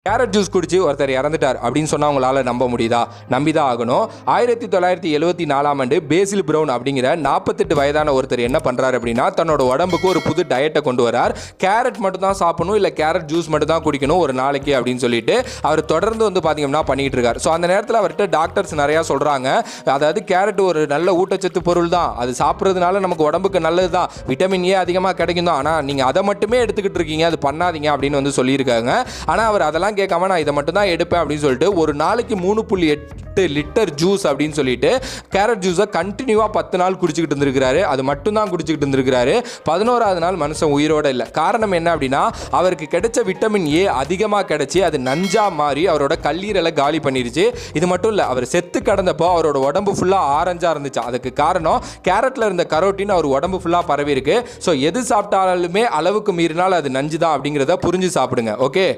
Carrot juice குடிச்சு ஒருத்தர் இறந்துட்டார் அப்படின்னு சொன்னா உங்களால நம்ப முடியுதா? நம்பிதான் ஆகணும். 1974 பேசில் பிரவுன் அப்படிங்கிற 48 வயதான ஒருத்தர் என்ன பண்றாரு அப்படின்னா, தன்னோட உடம்புக்கு ஒரு புது டயட்டை கொண்டு வரார். கேரட் மட்டும் தான் சாப்பிடணும், இல்ல கேரட் ஜூஸ் மட்டும் தான் குடிக்கணும் ஒரு நாளைக்கு அப்படின்னு சொல்லிட்டு அவர் தொடர்ந்து பாத்தீங்கன்னா பண்ணிட்டு இருக்காரு. ஸோ அந்த நேரத்தில் அவர்கிட்ட டாக்டர்ஸ் நிறைய சொல்றாங்க, அதாவது கேரட் ஒரு நல்ல ஊட்டச்சத்து பொருள் தான், அது சாப்பிட்றதுனால நமக்கு உடம்புக்கு நல்லது தான், விட்டமின் ஏ அதிகமாக கிடைக்கும் தான், ஆனால் நீங்கள் அதை மட்டுமே எடுத்துக்கிட்டு இருக்கீங்க, அது பண்ணாதீங்க அப்படின்னு சொல்லியிருக்காங்க. ஆனால் அவர் அதெல்லாம் கேட்காம நான் இதை மட்டும் தான் எடுப்பேன் அப்படின்னு சொல்லிட்டு ஒரு நாளைக்கு 3.8 லிட்டர் ஜூஸ் அப்படின்னு சொல்லிட்டு கேரட் ஜூஸை கண்டினியூவா 10 நாள் குடிச்சுக்கிட்டு இருந்திருக்காரு. அது மட்டும் தான் குடிச்சுக்கிட்டு இருந்திருக்காரு. 11வது நாள் மனுஷன் உயிரோட இல்லை. காரணம் என்ன அப்படின்னா, அவருக்கு கிடைச்ச விட்டமின் ஏ அதிகமாக கிடைச்சி அது நஞ்சா மாறி அவரோட கல்லீரலை காலி பண்ணிருச்சு. இது மட்டும் இல்லை, அவர் செத்து கடந்தப்போ அவரோட உடம்பு ஃபுல்லாக ஆரஞ்சா இருந்துச்சு. அதுக்கு காரணம் கேரட்ல இருந்த கரோட்டின் அவர் உடம்பு ஃபுல்லாக பரவி இருக்கு. ஸோ எது சாப்பிட்டாலுமே அளவுக்கு மீறினால் அது நஞ்சு தான் அப்படிங்கிறத புரிஞ்சு சாப்பிடுங்க. ஓகே.